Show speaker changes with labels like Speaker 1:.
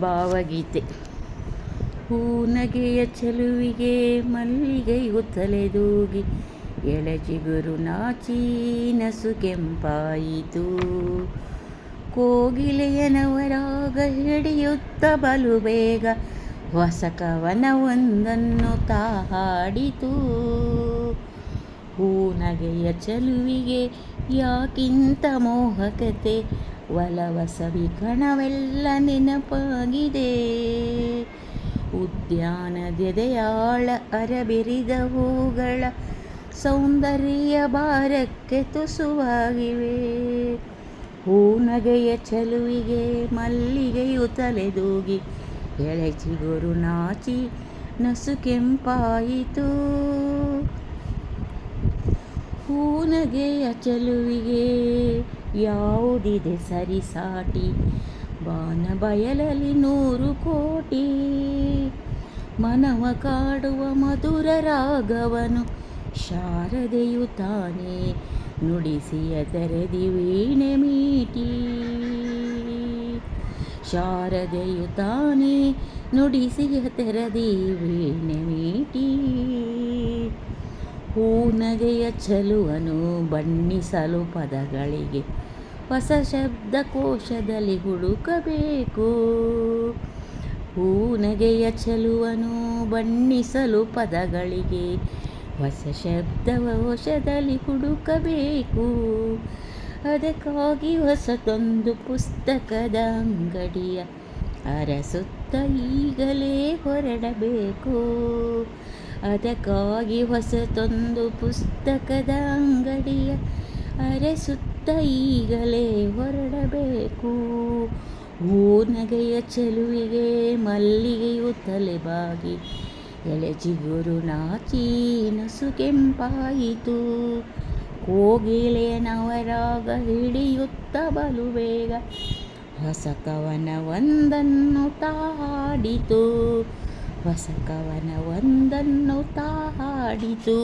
Speaker 1: ಭಾವಗೀತೆ. ಹೂನಗೆಯ ಚೆಲುವಿಗೆ ಮಲ್ಲಿಗೆಯು ತಲೆದೂಗಿ, ಎಳೆಚಿಗುರು ನಾಚಿ ನಸು ಕೆಂಪಾಯಿತು. ಕೋಗಿಲೆಯ ನವರಾಗ ಹಿಡಿಯುತ್ತ ಬಲು ಬೇಗ, ಹೊಸ ಕವನವೊಂದನ್ನು ತಾ ಹಾಡಿತು. ಹೂನಗೆಯ ಚೆಲುವಿಗೆ ಯಾಕಿಂತ ಮೋಹಕತೆ, ಒಲವ ಸವಿ ಕಣವೆಲ್ಲ ನೆನಪಾಗಿದೆ. ಉದ್ಯಾನದೆದೆಯಾಳ ಅರಬಿರಿದ ಹೂಗಳ ಸೌಂದರ್ಯ ಭಾರಕ್ಕೆ ತುಸುವಾಗಿವೆ. ಹೂನಗೆಯ ಚೆಲುವಿಗೆ ಮಲ್ಲಿಗೆಯು ತಲೆದೂಗಿ, ಎಳೆಚಿಗುರು ನಾಚಿ ನಸು ಕೆಂಪಾಯಿತು. ಹೂನಗೆಯ ಚೆಲುವಿಗೆ ಯಾವುದಿದೆ ಸರಿಸಾಟಿ, ಬಾನ ಬಯಲಲ್ಲಿ 100 ಕೋಟಿ. ಮನವ ಕಾಡುವ ಮಧುರ ರಾಗವನು ಶಾರದೆಯು ತಾನೇ ನುಡಿಸಿಯ ತೆರೆದಿ ವೀಣೆ ಮೀಟಿ. ಶಾರದೆಯು ತಾನೇ ನುಡಿಸಿಯ ತೆರೆದಿ ವೀಣೆ ಮೀಟಿ. ಹೂನಗೆಯ ಚೆಲುವನು ಬಣ್ಣಿಸಲು ಪದಗಳಿಗೆ ಹೊಸ ಶಬ್ದಕೋಶದಲ್ಲಿ ಹುಡುಕಬೇಕು. ಹೂನಗೆಯ ಚೆಲುವನು ಬಣ್ಣಿಸಲು ಪದಗಳಿಗೆ ಹೊಸ ಶಬ್ದಕೋಶದಲ್ಲಿ ಹುಡುಕಬೇಕು. ಅದಕ್ಕಾಗಿ ಹೊಸತೊಂದು ಪುಸ್ತಕದ ಅಂಗಡಿಯ ಅರಸುತ್ತ ಈಗಲೇ ಹೊರಡಬೇಕು. ಅದಕ್ಕಾಗಿ ಹೊಸತೊಂದು ಪುಸ್ತಕದ ಅಂಗಡಿಯ ಅರಸುತ್ತ ಈಗಲೇ ಹೊರಡಬೇಕು. ಹೂನಗೆಯ ಚೆಲುವಿಗೆ ಮಲ್ಲಿಗೆಯು ತಲೆಬಾಗಿ, ಎಳೆಚಿಗುರು ನಾಚಿ ನಸು ಕೆಂಪಾಯಿತು. ಕೋಗಿಲೆಯ ನವರಾಗ ಹಿಡಿಯುತ್ತ ಬಲು ಬೇಗ, ಹೊಸ ಕವನವೊಂದನ್ನು ತಾ ಹಾಡಿತು. ಹೊಸ ಕವನವೊಂದನ್ನು ತಾ ಹಾಡಿತು.